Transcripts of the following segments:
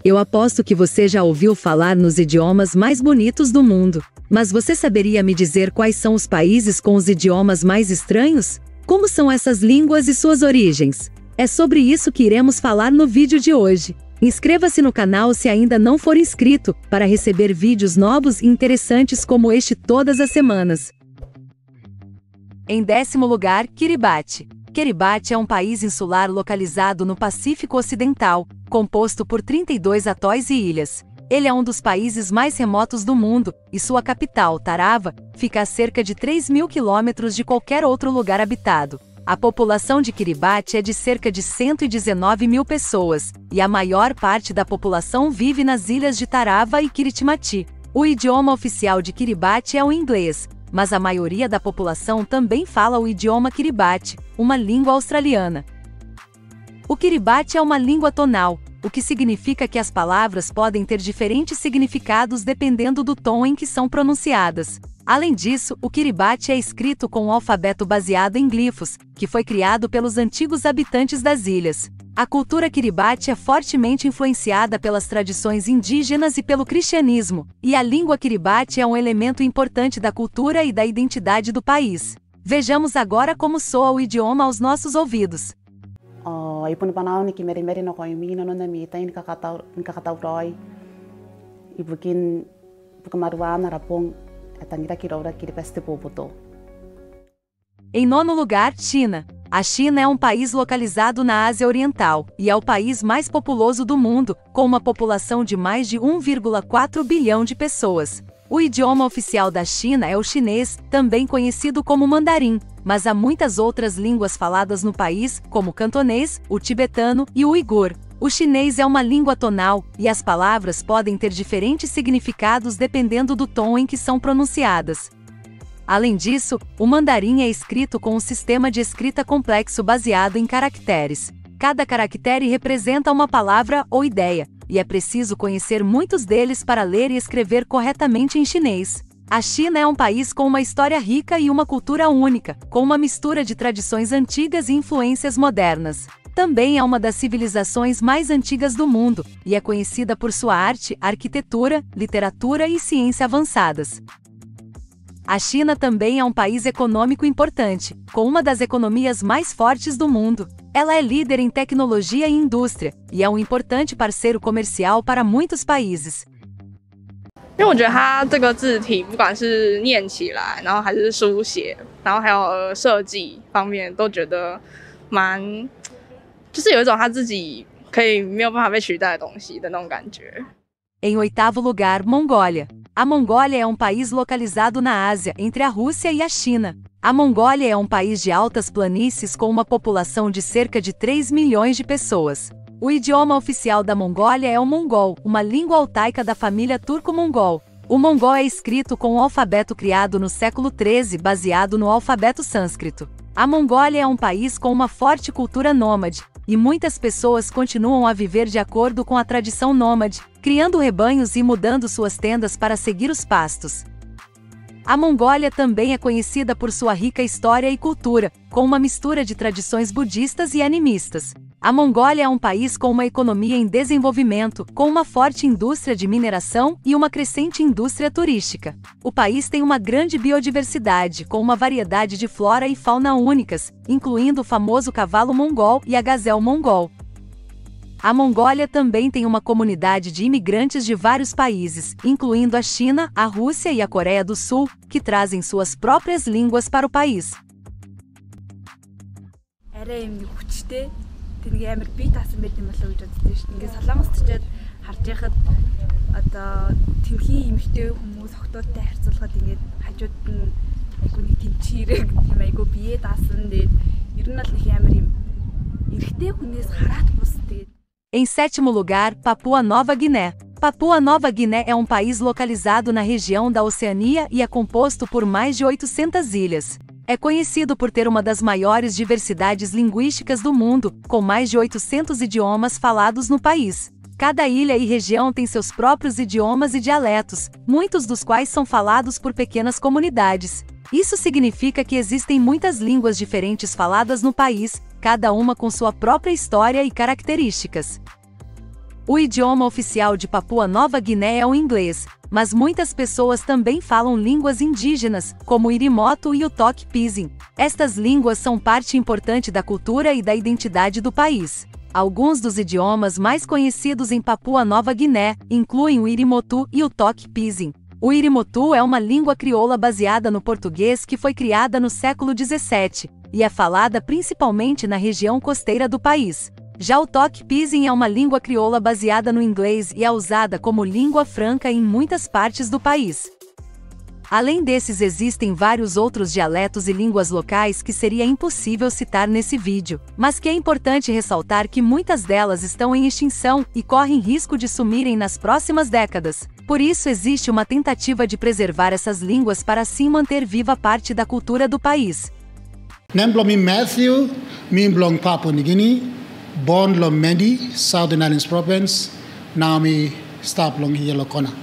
Eu aposto que você já ouviu falar nos idiomas mais bonitos do mundo. Mas você saberia me dizer quais são os países com os idiomas mais estranhos? Como são essas línguas e suas origens? É sobre isso que iremos falar no vídeo de hoje. Inscreva-se no canal se ainda não for inscrito, para receber vídeos novos e interessantes como este todas as semanas. Em 10º lugar, Kiribati. Kiribati é um país insular localizado no Pacífico Ocidental, composto por 32 atóis e ilhas. Ele é um dos países mais remotos do mundo, e sua capital, Tarawa, fica a cerca de 3.000 quilômetros de qualquer outro lugar habitado. A população de Kiribati é de cerca de 119 mil pessoas, e a maior parte da população vive nas ilhas de Tarawa e Kiritimati. O idioma oficial de Kiribati é o inglês, mas a maioria da população também fala o idioma Kiribati, uma língua australiana. O Kiribati é uma língua tonal, o que significa que as palavras podem ter diferentes significados dependendo do tom em que são pronunciadas. Além disso, o Kiribati é escrito com um alfabeto baseado em glifos, que foi criado pelos antigos habitantes das ilhas. A cultura Kiribati é fortemente influenciada pelas tradições indígenas e pelo cristianismo, e a língua Kiribati é um elemento importante da cultura e da identidade do país. Vejamos agora como soa o idioma aos nossos ouvidos. Ipon panahon ni meri no koyumi no na mi tain kakatauroy ibukin pukamaruana rapong atangira kirora kiripeste popoto. Em 9º lugar, China. A China é um país localizado na Ásia Oriental, e é o país mais populoso do mundo, com uma população de mais de 1,4 bilhão de pessoas. O idioma oficial da China é o chinês, também conhecido como mandarim, mas há muitas outras línguas faladas no país, como o cantonês, o tibetano e o uigur. O chinês é uma língua tonal, e as palavras podem ter diferentes significados dependendo do tom em que são pronunciadas. Além disso, o mandarim é escrito com um sistema de escrita complexo baseado em caracteres. Cada caractere representa uma palavra ou ideia, e é preciso conhecer muitos deles para ler e escrever corretamente em chinês. A China é um país com uma história rica e uma cultura única, com uma mistura de tradições antigas e influências modernas. Também é uma das civilizações mais antigas do mundo, e é conhecida por sua arte, arquitetura, literatura e ciência avançadas. A China também é um país econômico importante, com uma das economias mais fortes do mundo. Ela é líder em tecnologia e indústria, e é um importante parceiro comercial para muitos países. 因为我觉得它这个字体，不管是念起来，然后还是书写，然后还有设计方面，都觉得就是有一种它自己可以没有办法被取代的东西的那种感觉。Em 8º lugar, Mongólia. A Mongólia é um país localizado na Ásia, entre a Rússia e a China. A Mongólia é um país de altas planícies com uma população de cerca de 3 milhões de pessoas. O idioma oficial da Mongólia é o mongol, uma língua altaica da família turco-mongol. O mongol é escrito com um alfabeto criado no século XIII, baseado no alfabeto sânscrito. A Mongólia é um país com uma forte cultura nômade, e muitas pessoas continuam a viver de acordo com a tradição nômade, criando rebanhos e mudando suas tendas para seguir os pastos. A Mongólia também é conhecida por sua rica história e cultura, com uma mistura de tradições budistas e animistas. A Mongólia é um país com uma economia em desenvolvimento, com uma forte indústria de mineração e uma crescente indústria turística. O país tem uma grande biodiversidade, com uma variedade de flora e fauna únicas, incluindo o famoso cavalo mongol e a gazelle mongol. A Mongólia também tem uma comunidade de imigrantes de vários países, incluindo a China, a Rússia e a Coreia do Sul, que trazem suas próprias línguas para o país. Тэнийг амар бие таасан байт юм болоо гэж боддоо шүү. Ингээд солонгост чичээд харж яхад одоо тэмхий эмхтэй хүмүүс октоодтай харьцуулахад ингээд хажууд нь айгу нэг тэмчээрэг тийм айгу бие таасан дээр ер нь бол их амар юм эрэгтэй хүнээс хараат бус тэгээд. Em 7º lugar, Papua Nova Guiné. Papua Nova Guiné é um país localizado na região da Oceania e é composto por mais de 800 ilhas. É conhecido por ter uma das maiores diversidades linguísticas do mundo, com mais de 800 idiomas falados no país. Cada ilha e região tem seus próprios idiomas e dialetos, muitos dos quais são falados por pequenas comunidades. Isso significa que existem muitas línguas diferentes faladas no país, cada uma com sua própria história e características. O idioma oficial de Papua Nova Guiné é o inglês, mas muitas pessoas também falam línguas indígenas, como o irimoto e o Tok Pisin. Estas línguas são parte importante da cultura e da identidade do país. Alguns dos idiomas mais conhecidos em Papua Nova Guiné incluem o irimotu e o Tok Pisin. O irimotu é uma língua crioula baseada no português que foi criada no século XVII, e é falada principalmente na região costeira do país. Já o Tok Pisin é uma língua crioula baseada no inglês e é usada como língua franca em muitas partes do país. Além desses, existem vários outros dialetos e línguas locais que seria impossível citar nesse vídeo, mas que é importante ressaltar que muitas delas estão em extinção e correm risco de sumirem nas próximas décadas. Por isso existe uma tentativa de preservar essas línguas para assim manter viva parte da cultura do país. Nemblom Matthew, Mimblong Papua New Guinea, born Lomendi, Southern Islands Province, Naomi Staplong Yelokona.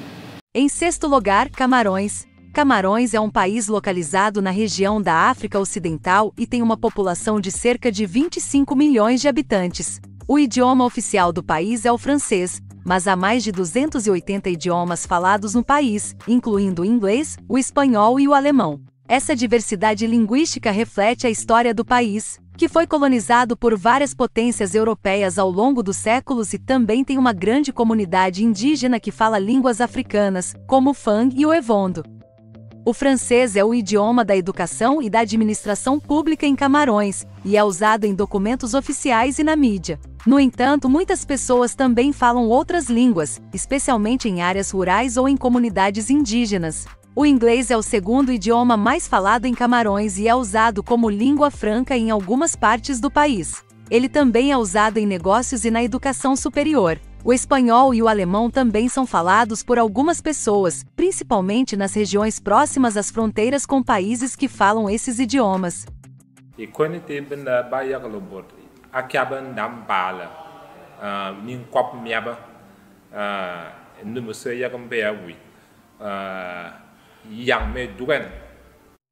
Em sexto lugar, Camarões. Camarões é um país localizado na região da África Ocidental e tem uma população de cerca de 25 milhões de habitantes. O idioma oficial do país é o francês, mas há mais de 280 idiomas falados no país, incluindo o inglês, o espanhol e o alemão. Essa diversidade linguística reflete a história do país, que foi colonizado por várias potências europeias ao longo dos séculos e também tem uma grande comunidade indígena que fala línguas africanas, como o Fang e o Evondo. O francês é o idioma da educação e da administração pública em Camarões, e é usado em documentos oficiais e na mídia. No entanto, muitas pessoas também falam outras línguas, especialmente em áreas rurais ou em comunidades indígenas. O inglês é o segundo idioma mais falado em Camarões e é usado como língua franca em algumas partes do país. Ele também é usado em negócios e na educação superior. O espanhol e o alemão também são falados por algumas pessoas, principalmente nas regiões próximas às fronteiras com países que falam esses idiomas.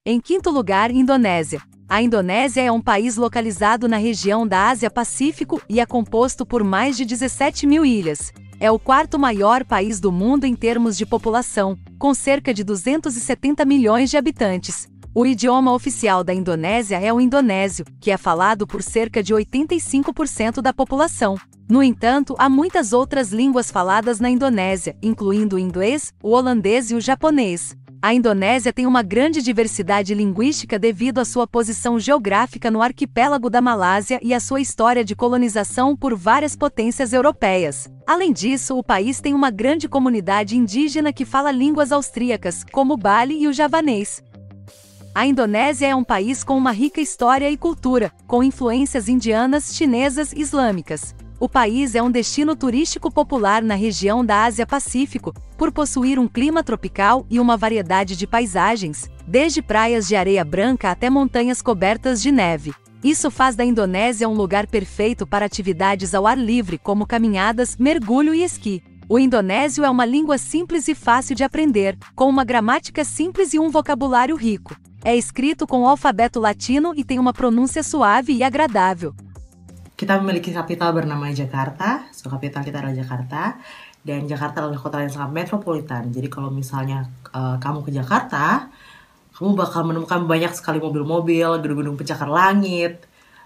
Em quinto lugar, Indonésia. A Indonésia é um país localizado na região da Ásia-Pacífico e é composto por mais de 17 mil ilhas. É o quarto maior país do mundo em termos de população, com cerca de 270 milhões de habitantes. O idioma oficial da Indonésia é o indonésio, que é falado por cerca de 85% da população. No entanto, há muitas outras línguas faladas na Indonésia, incluindo o inglês, o holandês e o japonês. A Indonésia tem uma grande diversidade linguística devido à sua posição geográfica no arquipélago da Malásia e à sua história de colonização por várias potências europeias. Além disso, o país tem uma grande comunidade indígena que fala línguas austríacas, como o Bali e o javanês. A Indonésia é um país com uma rica história e cultura, com influências indianas, chinesas e islâmicas. O país é um destino turístico popular na região da Ásia-Pacífico, por possuir um clima tropical e uma variedade de paisagens, desde praias de areia branca até montanhas cobertas de neve. Isso faz da Indonésia um lugar perfeito para atividades ao ar livre, como caminhadas, mergulho e esqui. O indonésio é uma língua simples e fácil de aprender, com uma gramática simples e um vocabulário rico. É escrito com o alfabeto latino e tem uma pronúncia suave e agradável. Kita memiliki kapital bernama Jakarta, so kapital kita adalah Jakarta, dan Jakarta adalah kota yang sangat metropolitan. Jadi kalau misalnya kamu ke Jakarta, kamu bakal menemukan banyak sekali mobil-mobil, gedung-gedung pencakar langit,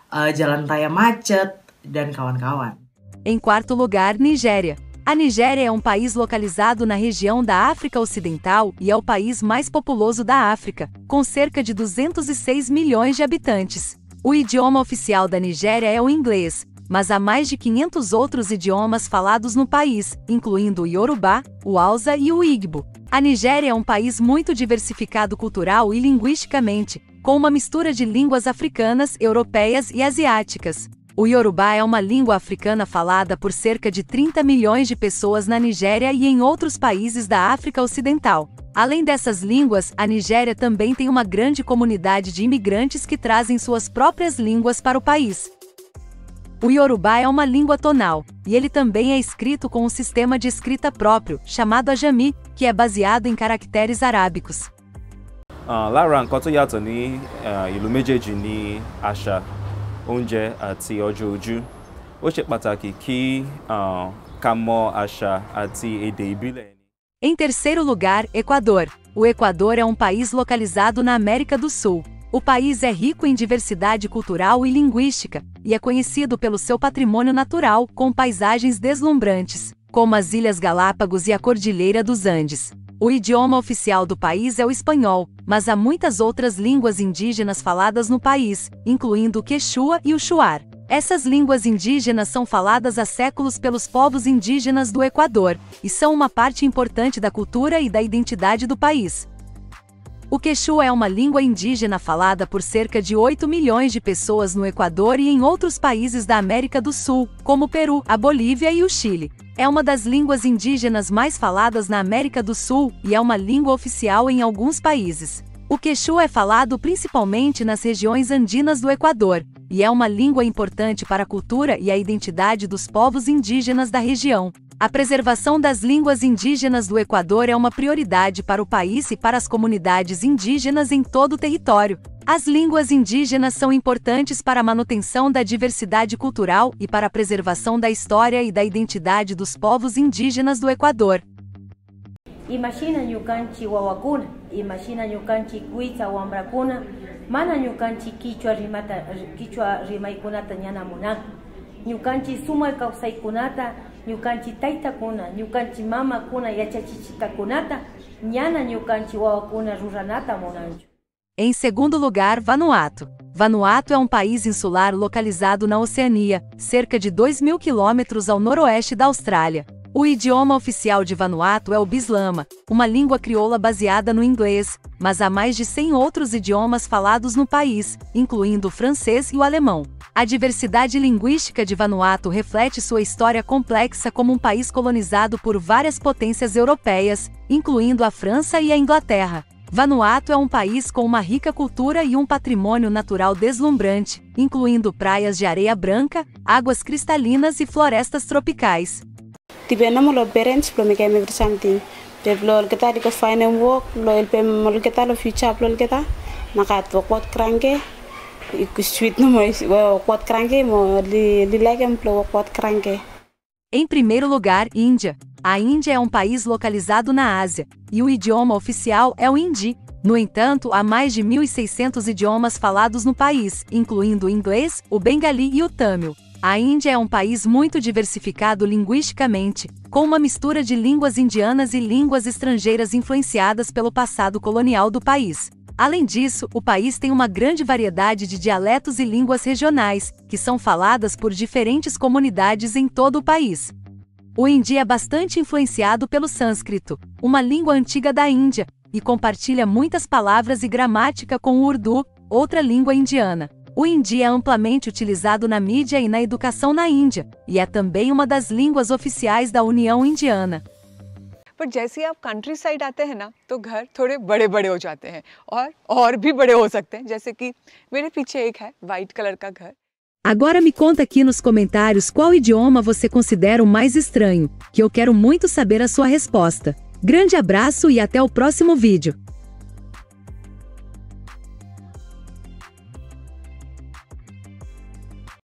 jalan raya macet, dan kawan-kawan. Em quarto lugar, Nigéria. A Nigéria é um país localizado na região da África Ocidental e é o país mais populoso da África, com cerca de 206 milhões de habitantes. O idioma oficial da Nigéria é o inglês, mas há mais de 500 outros idiomas falados no país, incluindo o Yorubá, o Hausa e o Igbo. A Nigéria é um país muito diversificado cultural e linguisticamente, com uma mistura de línguas africanas, europeias e asiáticas. O Yorubá é uma língua africana falada por cerca de 30 milhões de pessoas na Nigéria e em outros países da África Ocidental. Além dessas línguas, a Nigéria também tem uma grande comunidade de imigrantes que trazem suas próprias línguas para o país. O Yorubá é uma língua tonal, e ele também é escrito com um sistema de escrita próprio, chamado Ajami, que é baseado em caracteres arábicos. Oúnjẹ àti ọjọ́ ojú ó ṣe pàtàkì kí kamo asha ati edebile. Em terceiro lugar, Equador. O Equador é um país localizado na América do Sul. O país é rico em diversidade cultural e linguística, e é conhecido pelo seu patrimônio natural, com paisagens deslumbrantes, como as Ilhas Galápagos e a Cordilheira dos Andes. O idioma oficial do país é o espanhol, mas há muitas outras línguas indígenas faladas no país, incluindo o quechua e o shuar. Essas línguas indígenas são faladas há séculos pelos povos indígenas do Equador, e são uma parte importante da cultura e da identidade do país. O quechua é uma língua indígena falada por cerca de 8 milhões de pessoas no Equador e em outros países da América do Sul, como o Peru, a Bolívia e o Chile. É uma das línguas indígenas mais faladas na América do Sul e é uma língua oficial em alguns países. O quechua é falado principalmente nas regiões andinas do Equador, e é uma língua importante para a cultura e a identidade dos povos indígenas da região. A preservação das línguas indígenas do Equador é uma prioridade para o país e para as comunidades indígenas em todo o território. As línguas indígenas são importantes para a manutenção da diversidade cultural e para a preservação da história e da identidade dos povos indígenas do Equador. Imagina nyukanchi wawakuna, imagina nyukanchi kuita wambrakuna, mana nyukanchi kichwa rimaikunata nyana munang, nyukanchi sumai kausaikunata, nyukanchi taita kuna, nyukanchi mama kuna yachachichita kunata, nyana nyukanchi wawakuna ruranata monancho. Em segundo lugar, Vanuatu. Vanuatu é um país insular localizado na Oceania, cerca de 2.000 quilômetros ao noroeste da Austrália. O idioma oficial de Vanuatu é o bislama, uma língua crioula baseada no inglês, mas há mais de 100 outros idiomas falados no país, incluindo o francês e o alemão. A diversidade linguística de Vanuatu reflete sua história complexa como um país colonizado por várias potências europeias, incluindo a França e a Inglaterra. Vanuatu é um país com uma rica cultura e um patrimônio natural deslumbrante, incluindo praias de areia branca, águas cristalinas e florestas tropicais. Tibena mo lo parents pro me ke me something. Te lo kita di ko find and work lo el pe mo lo kita lo future lo kita nakat kwat kranke iku sweet no mo kwat kranke mo li legem pro kwat kranke. Em primeiro lugar, Índia. A Índia é um país localizado na Ásia, e o idioma oficial é o hindi. No entanto, há mais de 1.600 idiomas falados no país, incluindo o inglês, o bengali e o tâmil. A Índia é um país muito diversificado linguisticamente, com uma mistura de línguas indianas e línguas estrangeiras influenciadas pelo passado colonial do país. Além disso, o país tem uma grande variedade de dialetos e línguas regionais, que são faladas por diferentes comunidades em todo o país. O hindi é bastante influenciado pelo sânscrito, uma língua antiga da Índia, e compartilha muitas palavras e gramática com o urdu, outra língua indiana. O hindi é amplamente utilizado na mídia e na educação na Índia, e é também uma das línguas oficiais da União Indiana. पर जैसे आप country side आते हैं ना तो घर थोड़े बड़े बड़े हो जाते हैं और भी बड़े हो सकते हैं जैसे कि मेरे पीछे एक है वाइट कलर का घर. Agora me conta aqui nos comentários qual idioma você considera o mais estranho, que eu quero muito saber a sua resposta. Grande abraço e até o próximo vídeo.